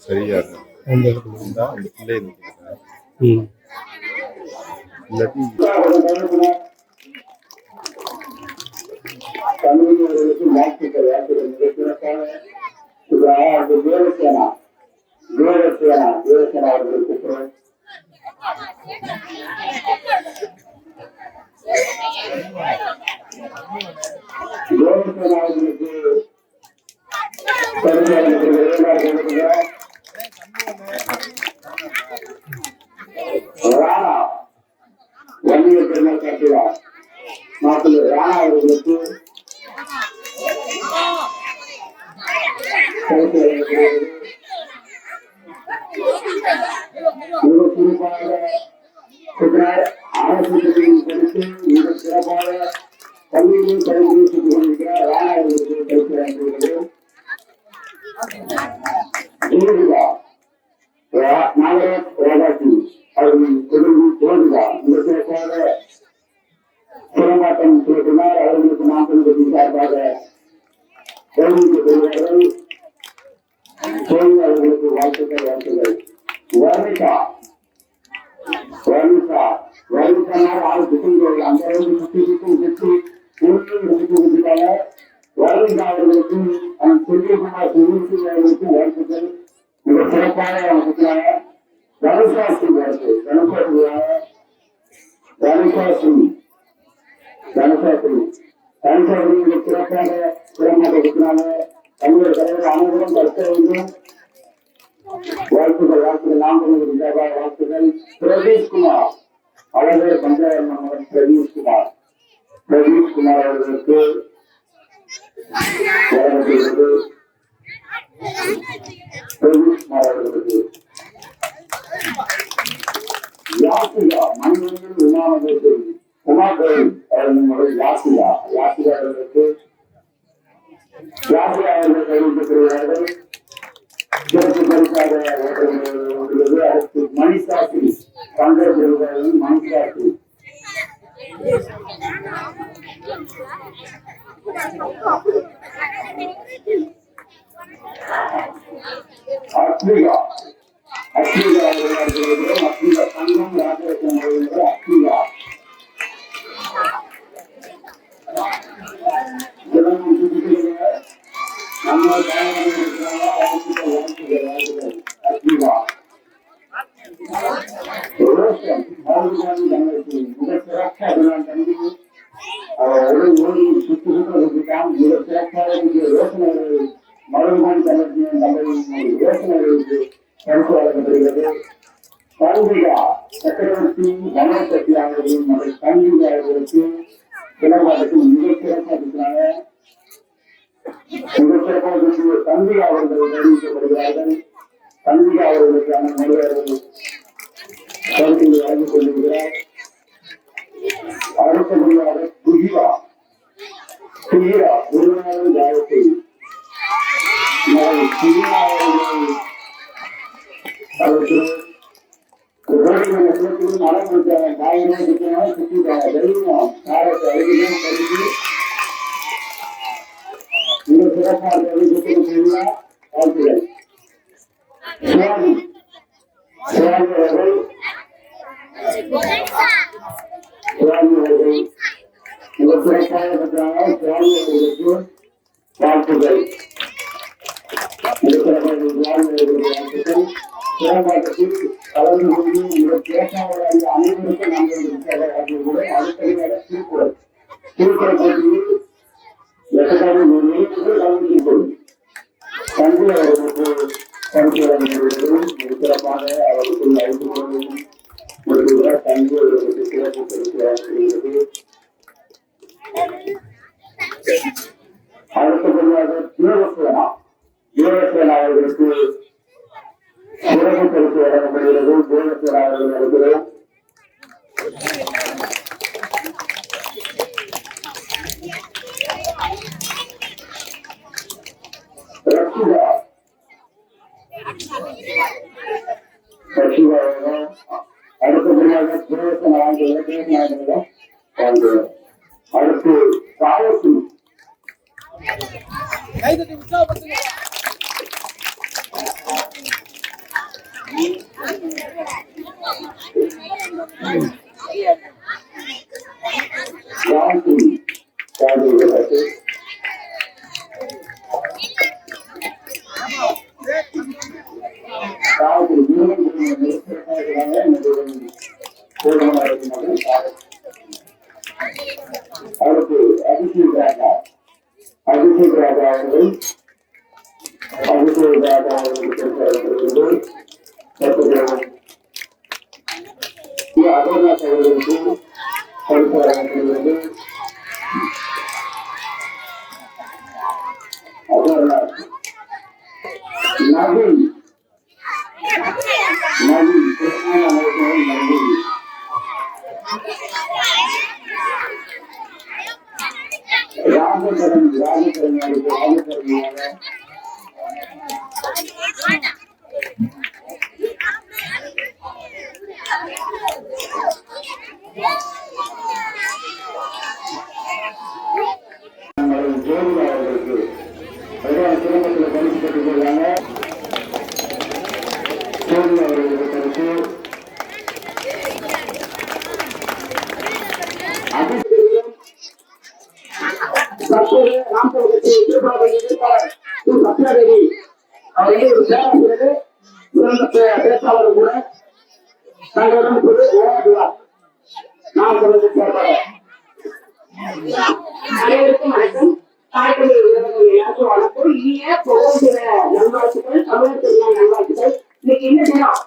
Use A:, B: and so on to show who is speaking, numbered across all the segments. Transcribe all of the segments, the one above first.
A: சரியா தமிழர்களுக்கு வாழ்த்துக்கள் மிக சிறப்பான தேவசேனா அவர்களுக்கு ராணா வன்னிய பெருமாள் காட்டுவார் மாப்பிள்ளை ராணா அவர்களுக்கு அரசு படித்து மிக சிறப்பாக பள்ளியிலும் கல்வியை சுட்டுக் கொண்டிருக்கிறார் ராணா அவர்களுக்கு கல்வி நாகராஜ் ராஜாஜி அவர்களின் குடும்பி ஜோதிகா மிக சிறப்பாக சிறமாட்டம் செய்கிறார். அவர்களுக்கு நாட்கள் சார்பாக தெரிவிக்கப்படுகிறார்கள். அவர்களுக்கு வாழ்த்துக்கள். வர்ணிகா ஆள் சுற்றுங்கள் அந்த அளவுக்கு சுற்றி கொடுத்துட்டாங்க. வர்ணிகா அவர்களுக்கு செல்விகுமார் அவர்களுக்கு வாழ்த்துக்கள். மிக சிறப்பாக கொடுக்கிறாங்க. தனுஷாசி சிறப்பாக சிறப்பாக கொடுக்கிறாங்க. தமிழர் தலைவர் அனைவரும் கருத்த வேண்டும். வாழ்த்துக்கள். வாழ்த்துக்கள். பிரதீஷ்குமார் அழகர் பஞ்சாயத்து மகன் பிரதீஷ்குமார் அவர்களுக்கு யாசிகா மண்ணில் விமானத்தில் உமாதேவி அவர்களுடைய யாசிகா அவர்களுக்கு அவர்கள் கைவிட்டிருக்கிறார்கள். சிறப்பு பரிசாக உள்ளது. அடுத்து மணிசாஸ்திரி பங்கேற்கிறார்கள். மணிசாஸ்திரி அத்விகா தங்கம் ராஜேஷன் அத்விகா நம்ம அத்விகா ரோஷன் மருதுகாந்தி தங்களுக்கு மிக சிறக்க அதனால் தம்பி ஒரு மொழி சுற்றி சுற்றுவதற்கான மிக சிறப்பாக யோசனை மருதுகாந்தி தங்களுக்கு யோசனைகளுக்கு கருத்து வழங்கப்படுகிறது. கல்விகா சக்கரவர்த்தி கணபதி அவர்களின் மகள் கல்விகா அவர்களுக்கு சிலம்பாட்டத்தில் மிக சிறப்பாக இருக்கிறாங்க. மிக சிறப்பாக தம்பிகா அவர்கள் அறிவிக்கப்படுகிறார்கள். தம்பிகா அவர்களுக்கான மொழியாளர்கள் கருத்துக்களை வழங்கிக் கொண்டிருக்கிறார். அடுத்தபடியாக குஜிரா குருநாதன் காயத்ரி அவருக்கு மரம் கொடுத்தாங்க. காயினா சுத்தினாலும் சுத்திட்டாங்க. தைரியம் காரத்தை அழுகிதான் கருதி மிக சிறப்பாக வாழ்த்துகள். சுவாமி அவர்கள் மிக சிறப்பாக பெற்றாங்க. சுவாமி அவர்களுக்கு வாழ்த்துக்கள். மிக சிறப்பாக வாழ்த்துக்கள். சிறப்பாட்டத்தில் கலந்து கொண்டு மிக பேசாமல் அனைவருக்கும் நாங்கள் கூட அடுத்ததாக திருக்குறள் போட்டியில் எத்தனை கலந்து கொள்ளும் தந்தை அவர்களுக்கு கருத்து வழங்குவதும் சிறப்பாக அவர்களுக்கு அறிந்து கொள்வதும் ஒரு தந்தை அவர்களுக்கு சிறப்பு கருத்து வழங்குகிறது. அடுத்தபடியாக தேவசேனா அவர்களுக்கு சிறப்பு கருத்து வழங்கப்படுகிறது. தேவசேனா அவர்கள் இருக்கிறோம். அடுத்தபடியாக அடுத்து காயத்ரி அடுத்து அபிஷேக் ராஜா அவர்கள் அமர்நாத் அவர்களுக்கு கருத்து வழங்கப்படுகிறது. அமர்நாத் நவீன் கிருஷ்ணா அவர்கள் நவீன் ராஜகரணியாக ஜோதி அவர்களுக்கு சிறப்பத்தில் பரிசு பெற்றுள்ளாங்க. ஜோதி அவர்களுக்கு பரிசு தற்போது நாம் சத்யாதேவி அவர்கள் ஒரு பேராசிரியர் சிறந்த பேச்சாளர் கூட தங்களிடம் ஓடுவார். நாம் சொல்வது சேர்ப்பாக அனைவருக்கும் வணக்கம். தாய்மொழி எல்லாருக்கும் வணக்கம். இனிய போகிற நல்வாழ்த்துக்கள், தமிழ் திருநாள் நல்வாழ்த்துக்கள். இன்னைக்கு என்ன நேரம்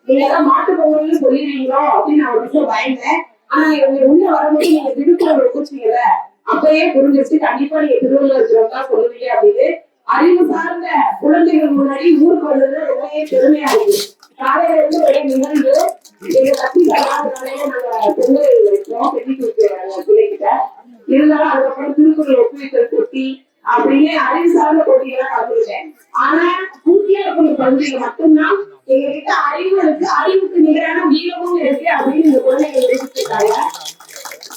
A: நீங்க எல்லாம் மாட்டு பொங்கல்னு சொல்லிடுவீங்களோ அப்படின்னு நான் ஒரு விஷயம் பயந்தேன். ஆனா இவங்க உள்ள வரும்போது நீங்க திருக்குறள் ஒப்பிச்சீங்கல்ல, அப்பயே புரிஞ்சிருச்சு கண்டிப்பா நீங்க திருவள்ளுவர் இருக்கிறதா சொல்லுவீங்க அப்படின்னு. அறிவு சார்ந்த குழந்தைகள் முன்னாடி ஊருக்கு வந்தது ரொம்பவே பெருமையா இருக்கு. காலையில இருந்து ஒரே நிகழ்வு எங்க கட்சி காலையில நாங்க பொங்கல் வச்சோம் பிள்ளைகிட்ட. இருந்தாலும் அதுக்கப்புறம் திருக்குறள் ஒப்புவித்தல் போட்டி அப்படின்னு அறிவு சார்ந்த போட்டியெல்லாம் கலந்துருக்கேன். ஆனா பூர்த்தியா இருக்கிற குழந்தைங்க மட்டும்தான் எங்க கிட்ட அறிவு இருக்கு, அறிவுக்கு நிகரான வீரமும் இருக்கு அப்படின்னு இந்த குழந்தைகள் நிரூபிச்சிருக்காங்க.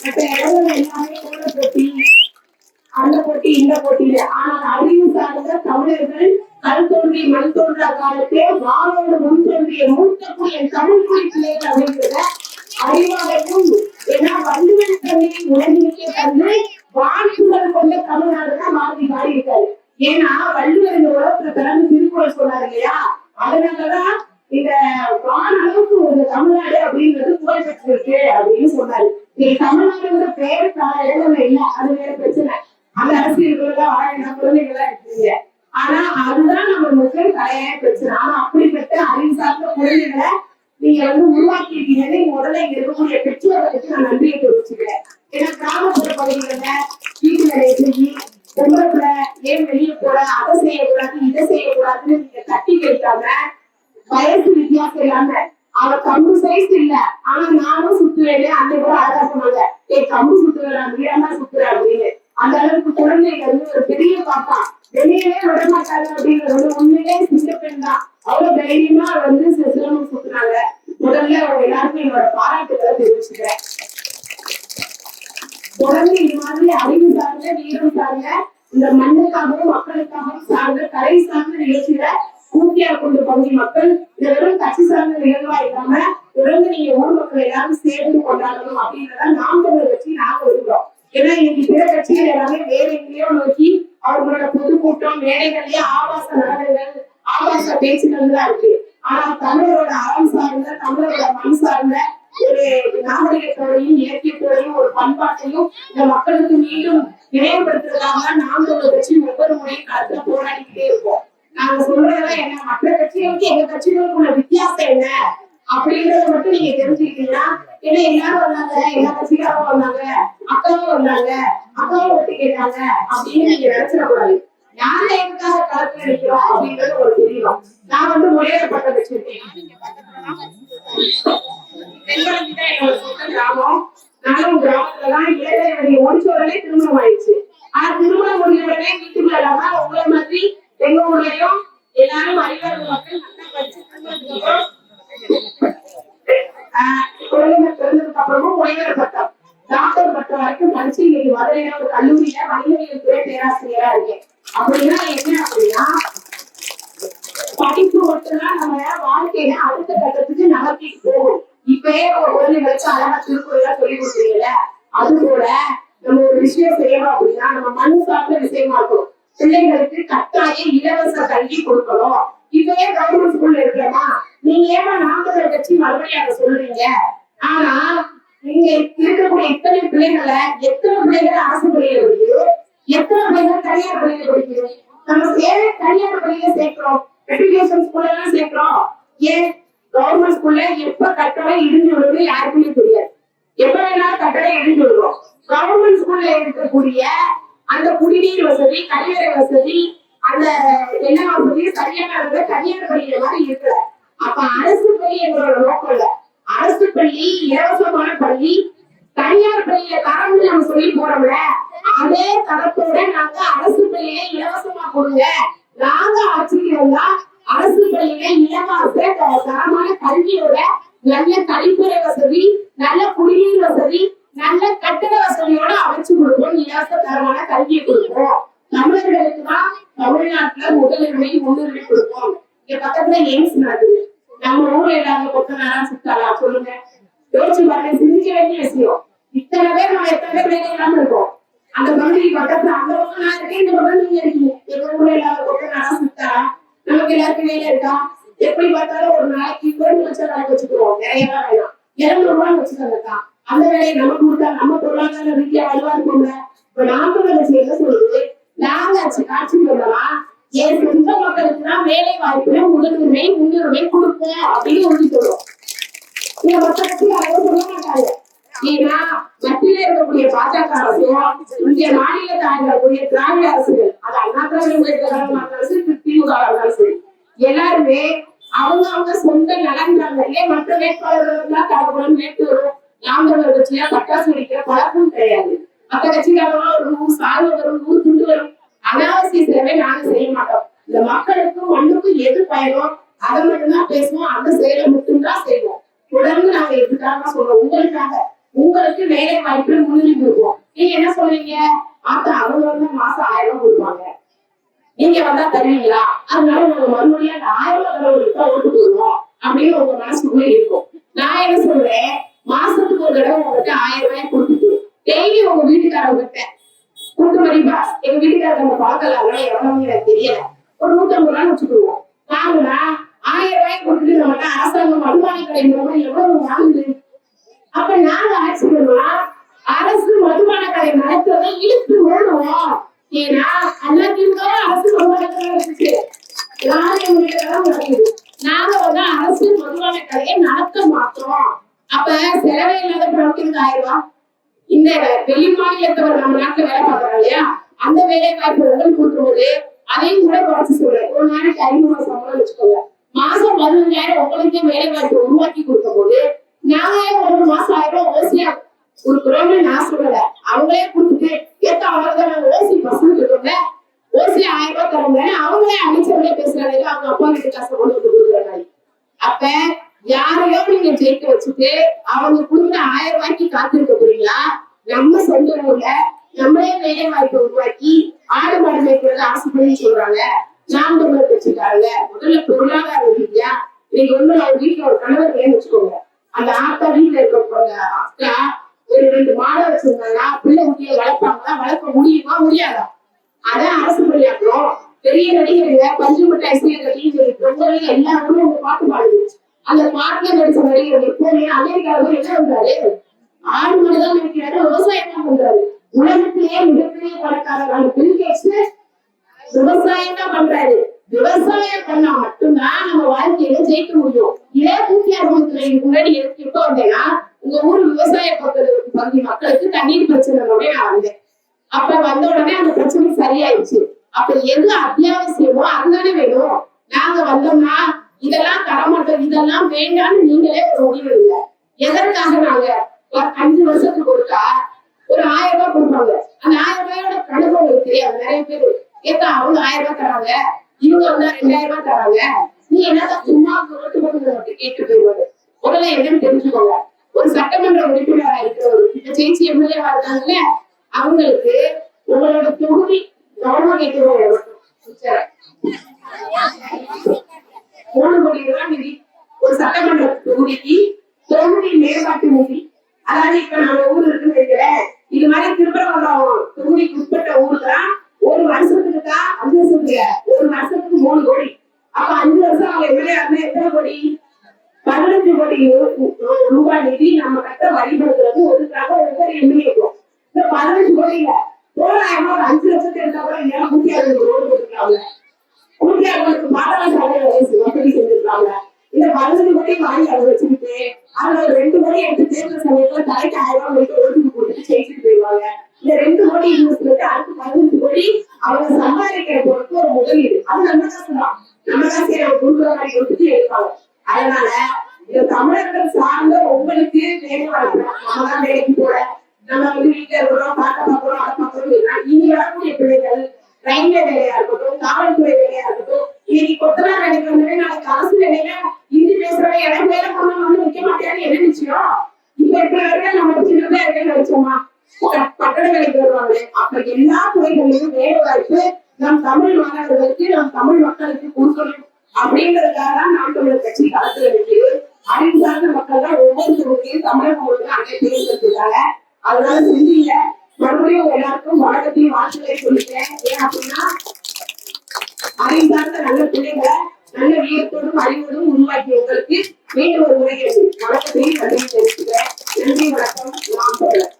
A: மற்ற இடங்கள் எல்லாமே கூட போட்டி, அந்த போட்டி இந்த போட்டியில. ஆனால் அறிவு சார்ந்த தமிழர்கள் கல் தோன்றி மண் தோன்றா காலத்தே வாழோடு முன் தோன்றிய மூத்த என் தமிழ் குறிப்பிலேயே அமைந்தத அறிவாகவும் ஏன்னா வள்ளுவன் தமிழை உலகிற்கே தந்து வாழ்த்துகள் கொண்ட தமிழ்நாடுதான் மாறி மாறி இருக்காரு. ஏன்னா வள்ளுவர் இந்த உலகத்துல பிறந்து திருக்குறள் சொன்னார் இல்லையா, அதனாலதான் இந்த வான அளவுக்கு ஒரு தமிழ்நாடு அப்படின்றது புகழ் பெற்றிருக்கு அப்படின்னு சொன்னாரு. நீ தமிழ்நாடுங்கிற பேரு இடங்கள்ல இல்ல, அது வேற பிரச்சனை. அந்த அரசியல்கள் வாழ குழந்தைகளா இருக்கீங்க. ஆனா அதுதான் நம்ம மக்கள் தலையாய பிரச்சனை. ஆனா அப்படிப்பட்ட அறிவு சார்ந்த குழந்தைகளை நீங்க உருவாக்கி இருக்கீங்கன்னு முதல்ல இங்க இருக்கக்கூடிய பெற்றோர்களுக்கு நான் நன்றியை தெரிவிச்சுக்கிறேன். ஏன்னா கிராமப்புற பகுதிகள்ல வீட்டு வேலையை செஞ்சு பொம்பளை ஏன் வெளியே போட, அதை செய்யக்கூடாது இதை செய்யக்கூடாதுன்னு நீங்க தட்டி வைக்காம, வயசு வித்தியாசம் இல்லாம அவன் கம்பு சைஸ் இல்ல ஆனா நானும் சுத்துவேன் அந்த கூட அழகா சொன்னாங்க, கம்பு சுத்துவேன் வீடா சுத்துறேன் அப்படின்னு. அந்த அளவுக்கு குழந்தைகள் ஒரு பெரிய பாப்பா வெளியவே விட மாட்டாங்க அப்படிங்கிறது உண்மையிலே சின்ன பெண் தான். அவ்வளவு தைரியமா சிலம்பம் சுத்துனாங்க. முதல்ல அவங்க எல்லாருக்கும் என்னோட பாராட்டுகளை தெரிவிச்சுக்கிறேன். தொடர்ந்து இது மாதிரி அறிவு சார்ந்த வீரம் சார்ந்த இந்த மண்ணுக்காகவும் மக்களுக்காகவும் சார்ந்த கரை சார்ந்த நிகழ்ச்சிகளை பூர்த்தியா கொண்டு பகுதி மக்கள் இந்த வெறும் கட்சி சார்ந்த நிகழ்வா இல்லாம தொடர்ந்து நீங்க ஊர் மக்கள் எல்லாரும் சேர்ந்து கொண்டாடணும் அப்படின்றத நாம் தமிழர் கட்சி நாங்க விரும்புறோம். ஏன்னா இன்னைக்கு பிற கட்சிகள் எல்லாமே வேற எங்கேயோ நோக்கி அவர்களோட பொதுக்கூட்டம் மேடைகள்லயே ஆபாச நடனங்கள் ஆபாச பேச்சுகள் தான் இருக்கு. ஆனா தமிழரோட அறம் சார்ந்த தமிழரோட மண் சார்ந்த ஒரு நாகரிகத்தோடையும் இலக்கியத்தோடையும் ஒரு பண்பாட்டையும் இந்த மக்களுக்கு மீண்டும் நினைவுபடுத்துறதுக்காக நாம் தமிழர் கட்சி ஒவ்வொரு முறையும் கருத்துல போராடிக்கிட்டே இருப்போம். நாங்க சொல்றதெல்லாம் என்ன, மற்ற கட்சிகளுக்கு எங்க கட்சிகளுக்குள்ள வித்தியாசம் என்ன அப்படின்றத மட்டும் நீங்க தெரிஞ்சுக்கிட்டீங்கன்னா, ஏன்னா எல்லாரும் வந்தாங்க, எல்லா கட்சிக்காரும் வந்தாங்க, அக்காவும் வந்தாங்க, அக்காவும் ஒட்டி கேட்டாங்க அப்படின்னு நீங்க நினைச்சிடக்கூடாது. யாரை எதுக்காக களத்துல நிற்கிறோம் அப்படின்றது ஒரு தெரியும். நான் முறையப்பட்ட வச்சிருக்கேன். என்னோட சொந்த கிராமம். நானும் கிராமத்துலதான் ஏழை வழி முடிச்சோடனே திருமணம் ஆயிடுச்சு. ஆனா திருமணம் முடிஞ்சவுடனே வீட்டுக்குள்ள இல்லாம உங்களை மாதிரி எங்க ஊர்லயும் எல்லாரும் அறிவார்ந்த மக்கள் நல்லா படிச்சு குழந்தைகள் பிறந்ததுக்கு அப்புறமும் முனைவர் பட்டம் டாக்டர் பட்டம் வரைக்கும் படிச்சு இன்னைக்கு மதுரையில ஒரு கல்லூரியில வணிகவியல் துறை பேராசிரியரா இருக்கேன். அப்படின்னா என்ன அப்படின்னா, படிப்பு மட்டும்தான் நம்ம வாழ்க்கையில அடுத்த கட்டத்துக்கு நகர்த்திட்டு போகும். இப்பயே ஒரு குழந்தைகளுக்கு அழகா திருக்குறளா சொல்லி கொடுக்குறீங்கல்ல, அது போல நம்ம ஒரு விஷயம் செய்யணும் அப்படின்னா நம்ம மண் சார்ந்த விஷயமா இருக்கணும். பிள்ளைங்களுக்கு கட்டாயம் இலவச கல்வி கொடுக்கணும். இப்பயே கவர்மெண்ட் ஸ்கூல்ல இருக்கிறோமா, நீங்க ஏமா நாமக்கல் கட்சி மறுபடியும் அதை சொல்றீங்க? ஆனா நீங்க இருக்கக்கூடிய இத்தனை பிள்ளைகளை எத்தனை பிள்ளைகள் அரசு பள்ளியில படிக்குது, எத்தனை பிள்ளைகள் தனியார் பள்ளியில படிக்குது? நம்ம தனியார் பள்ளியில சேர்க்கிறோம், மெட்ரிகுலேஷன் ஸ்கூல்ல எல்லாம் சேர்க்கிறோம். ஏன் கவர்மெண்ட் ஸ்கூல்ல எப்ப கட்டடம் இடிஞ்சு விடுறது யாருக்குமே தெரியாது. எப்ப வேணாலும் கட்டடம் இடிஞ்சு விடுறோம். கவர்மெண்ட் ஸ்கூல்ல இருக்கக்கூடிய அந்த குடிநீர் வசதி, கழிவறை வசதி, அந்த என்ன வசதி சரியான தனியார் பள்ளியில மாதிரி இருக்கல. அப்ப அரசு பள்ளி எங்களோட நோக்கம் இல்ல. அரசு பள்ளி இலவசமான பள்ளி, தனியார் பள்ளியில தரம்னு நம்ம சொல்லி போறோம்ல, அதே தரத்தோட நாங்க அரசு பள்ளியில இலவசமா கொடுங்க. நாங்க ஆட்சிக்கு வந்தா அரசு பள்ளியில இலவச தரமான கல்வியோட நல்ல கழிப்பறை வசதி, நல்ல குடிநீர் வசதி, நல்ல கட்டட வசதியோட அமைச்சு கொடுப்போம். இலவச தரமான கல்வியை கொடுப்போம். தமிழர்களுக்கு தான் தமிழ்நாட்டுல முதலுரிமை முன்னுரிமை கொடுப்போம். இங்க பக்கத்துல எய்ம்ஸ் நடக்குது. நம்ம ஊர்ல இல்லாத கொத்தனாரா சுத்தாளா சொல்லுங்க? யோசிச்சு பாருங்க, சிந்திக்க வேண்டிய விஷயம். இத்தனை பேர் நம்ம எத்தனை பேர் வேலை இல்லாம இருக்கோம். அந்த பகுதிக்கு பக்கத்துல அந்த பக்கம் நான் இருக்கேன், இந்த பக்கம் நீங்க இருக்கீங்க. எங்க ஊர்ல இல்லாத கொத்தனாரா சுத்தாளா? நமக்கு எல்லாருக்கும் வேலை இருக்கா? எப்படி பார்த்தாலும் ஒரு நாளைக்கு 2 லட்சம் வேலை வச்சுக்குவோம். நிறையதான் வேணும், 200 ரூபாய் வச்சுக்கா. அந்த வேலையை நமக்கு கொடுத்தா நம்ம பொருளாதார ரீதியா வலுவா இருக்கும்ல. இப்ப நாமக்கல் என்ன சொல்லுது, நாங்க ஆட்சிக்கு வரலாம், என் சொந்த மக்களுக்கு தான் வேலை வாய்ப்புல முன்னுரிமை கொடுப்போம் அப்படின்னு உறுதி சொல்லுவோம். இந்த மக்களுக்கு அதை சொல்ல மாட்டாங்க. ஏன்னா மத்தியில இருக்கக்கூடிய பாஜக அரசும் இந்திய மாநிலத்தில் இருக்கக்கூடிய திராவிட அரசுகள், அது அண்ணா திராவிட முன்னேற்ற கழக அரசு, திமுக அரசு, எல்லாருமே அவங்க சொந்த நலன்காரங்களே மற்ற வேட்பாளர்கள் தான் தரப்படும் வேட்டு வரும். நாம் தமிழர் கட்சியில பட்டாசு வெடிக்கிற பழக்கம் கிடையாது. மற்ற கட்சிக்காரங்க ஒரு 100 சார்பு வரும், 100 துண்டு வரும். அனாவசிய சேவை நாங்க செய்ய மாட்டோம். இந்த மக்களுக்கும் மண்ணுக்கும் எது பயனோ அதை மட்டும்தான் பேசுவோம். அந்த செயலை மட்டும்தான் செய்வோம். தொடர்ந்து நாங்க எதுக்காக சொல்றோம், உங்களுக்காக, உங்களுக்கு வேலை வாய்ப்பு முன்னுரிமை கொடுப்போம். நீங்க என்ன சொல்றீங்க? அவங்க மாசம் 1000 ரூபாய் கொடுப்பாங்க, நீங்க வந்தா தருவீங்களா? அதனால உங்க மறுபடியும் அந்த 1000 ரூபாய் ஓட்டு போடுவோம் அப்படின்னு உங்க மனசுக்குள்ளே இருக்கும். நான் என்ன சொல்றேன், மாசத்துக்கு ஒரு தடவை உங்ககிட்ட 1000 ரூபாய் கொடுத்துட்டு டெய்லி உங்க வீட்டுக்காரவங்கிட்ட கூட்டு மதிப்பா, எங்க வீட்டுக்காரங்க நம்ம பார்க்கலாம், எவ்வளவு எனக்கு தெரியல, ஒரு 150 ரூபாய் வச்சுக்குவோம். வாங்கினா 1000 ரூபாய் கொடுத்துட்டு நம்மகிட்ட மதுபானி கடை மூலமா எவ்வளவு வாங்குது. அப்ப நாங்க ஆட்சி பண்ணுவோம், அரசு மதுபான கடை நடத்துறதை இழுத்து மூடுவோம். ஏன்னா அதிமுக அரசு மதுபான கடை நடந்துச்சு, நடக்குது. நாங்க அரசு மதுபான கடையை நடத்த மாட்டோம். அப்ப செலவே இல்லாத பிரச்சனைக்கு 1000 ரூபாய். இந்த வெளி மாநிலத்தவர் நம்ம நாட்டுல வேலை பார்க்கறாங்க இல்லையா, அந்த வேலை வாய்ப்பு உங்களுக்கு கொடுக்கும்போது அதையும் கூட குறைச்சு சொல்றேன். ஒரு நாளைக்கு 500 ரூபாய் சம்பளம் வச்சுக்கோங்க, மாசம் 15,000 உங்களுக்கே வேலை வாய்ப்பு உருவாக்கி கொடுக்கும் போது நாங்க ஒரு மாசம் 1000 ரூபாய் ஓசியா கொடுக்குறோம்னு நான் சொல்லல, அவங்களே கொடுத்துட்டு ஏத்த அவங்கதான் நாங்க ஓசி பசங்க இருக்கோம்ல, ஓசி 1000 ரூபாய் தருங்க அவங்களே அமைச்சர்களே பேசுறாங்க, அவங்க அப்பா வீட்டு காசை கொண்டு வந்து கொடுக்குறாங்க. அப்ப யாரையோ நீங்க ஜெயிக்க வச்சுட்டு அவங்க கொடுத்த 1000 ரூபாய்க்கு காத்திருக்க போறீங்களா? நம்ம சொந்த ஊர்ல நம்மளே வேலை வாய்ப்பை உருவாக்கி ஆடு மாடு மேய்க்கிறது ஆசைப்படி சொல்றாங்க. நாம் தமிழர் கட்சிக்காரங்க முதல்ல பொருளாதார ரீதியா நீங்க அவங்க வீட்டுல ஒரு கணவர் வேணும்னு வச்சுக்கோங்க, அந்த ஆத்தா வீட்டுல இருக்க அக்கா ஒரு 2 மாடை வச்சிருந்தாங்கன்னா பிள்ளை குட்டியை வளர்ப்பாங்களா? வளர்க்க முடியுமா? முடியாதா? அதான் அரசு பள்ளியாக்குறோம். பெரிய நடிகருங்க பஞ்சு மிட்டாய் ரொம்பவே எல்லா ஊரும் ஒரு பாட்டு பாடுது. அந்த பாட்டுல நடிச்ச நடிகர் எப்போதுமே அமெரிக்காவுக்கு என்ன பண்றாரு? ஆடு மாடுதான் நினைக்கிறாரு, விவசாயம் தான் பண்றாரு. உலகத்திலேயே மிகப்பெரிய பணக்காரர் பில் கேட்ஸ் விவசாயம் தான் பண்றாரு. விவசாயம் பண்ணா மட்டும்தான் நம்ம வாழ்க்கையில ஜெயிக்க முடியும். இதே 160 முன்னாடி எப்ப வந்தேன்னா உங்க ஊர் விவசாய பகுதி மக்களுக்கு தண்ணீர் பிரச்சனை நான் வந்தேன். அப்ப வந்த உடனே அந்த பிரச்சனை சரியாயிடுச்சு. அப்ப எது அத்தியாவசியமோ அதுதானே வேணும். நாங்க வந்தோம்னா இதெல்லாம் தரமாட்டோம், இதெல்லாம் வேண்டாம்னு நீங்களே ஒரு முடிவு இல்லை. எதற்காக நாங்க 5 வருஷத்துக்கு ஒருக்கா ஒரு 1000 ரூபாய் கொடுப்பாங்க. அந்த 1000 ரூபாயோட கணக்கு உங்களுக்கு தெரியாது. நிறைய பேரு ஏத்தா அவங்க 1000 ரூபாய் தராங்க, இவங்க 2000 ரூபாய் தராங்க, நீ என்னதான் சும்மா கேட்டு போயிடுவாரு. முதல்ல என்னன்னு தெரிஞ்சுக்கோங்க. ஒரு சட்டமன்ற உறுப்பினராக இருக்கிறவங்க இந்த ஜெயிச்சு எம்எல்ஏவா இருக்காங்கல்ல, அவங்களுக்கு உங்களோட தொகுதி கவர்மெண்ட் கேட்கிறவங்க 3 கோடி ரூபாய் நிதி. ஒரு சட்டமன்ற தொகுதிக்கு தொகுதி மேம்பாட்டு நிதி. அதாவது இப்ப நம்ம ஊர் இருக்குன்னு வைக்கிறேன், இது மாதிரி திருப்பரங்குன்றம் தொகுதிக்கு உட்பட்ட ஊருக்குதான் ஒரு வருஷத்துக்கு தான் 5 வருஷத்துக்கு ஒரு வருஷத்துக்கு 3 கோடி. அப்ப 5 வருஷம் அவங்க எம்எல்ஏ எத்தனை கோடி? 15 கோடி ரூபாய் நிதி நம்ம கட்ட வழிபடுறது ஒதுக்காக ஒவ்வொரு எம்எல்ஏக்கும். இந்த 15 கோடியில தோராயமா ஒரு 5 லட்சத்தை எடுத்தா கூட ஏன் 160 ரோடு போட்டுருக்காங்க, 160 மாதம் சாலையில வசதி செஞ்சிருக்காங்க. இந்த 15 கோடி வாங்கி அதை வச்சுக்கிட்டு அதுல ஒரு 2 கோடி எடுத்து தேர்தல் சமயத்துல தலைக்கு 1000 ரூபாய் ஓட்டுக்கு போட்டு ஜெயிச்சுட்டு போயிடுவாங்க. இந்த 2 கோடி இன்வெஸ்ட்மெண்ட் அடுத்து 15 கோடி அவங்க சம்பாதிக்கிற பொறுத்து ஒரு முதலீடு. அது நம்ம காசு தான், நம்ம காசு அவங்க கொடுக்குற மாதிரி கொடுத்துட்டு எடுப்பாங்க. அதனால இந்த தமிழர்கள் சார்ந்த உங்களுக்கு வேலை வளர்க்கணும். நம்மதான் வேலைக்கு போற, நம்ம வீட்டுல இருக்கிறோம், பாட்ட பாக்குறோம், அதை பாக்குறோம். இனி வரக்கூடிய பிள்ளைகள் ரயில்வே வேலையா இருக்கட்டும், காவல்துறை வேலையா இருக்கட்டும், இன்னைக்கு கொத்தனார் வேலைக்கு வந்தவே நாளைக்கு அரசு வேலையில இந்தி பேசுறவங்க எனக்கு வேலை பண்ணணும் வைக்க மாட்டேன்னு என்ன நிச்சயம்? இப்ப இருக்கிற வரைக்கும் நம்ம சின்னதா இருக்கேன்னு வச்சோமா பட்டண வேலைக்கு வருவாங்க. அப்ப எல்லா துறைகளிலும் வேலை வாய்ப்பு நம் தமிழ் மாணவர்களுக்கு நம் தமிழ் மக்களுக்கு கொடுக்கணும் அப்படின்றதுக்காக தான் நாம் தமிழர் கட்சி களத்துல இருக்குது. அறிவு சார்ந்த மக்கள் தான் ஒவ்வொரு தொகுதியும் தமிழக மொழியை அங்கே தேர்ந்தெடுத்திருக்காங்க. அதனால சிந்திங்க. மறுபடியும் எல்லாருக்கும் வழக்கத்தையும் வாழ்த்துக்களை சொல்லிட்டேன். ஏன் அப்படின்னா அறிவு சார்ந்த நல்ல பிள்ளைகளை நல்ல வீரத்தோடும் அறிவோடும் உருவாக்கிய உங்களுக்கு மீண்டும் ஒரு முறை வழக்கத்தையும் நன்றி தெரிவிக்கிறேன். நன்றி, வணக்கம். நாம் தமிழர்.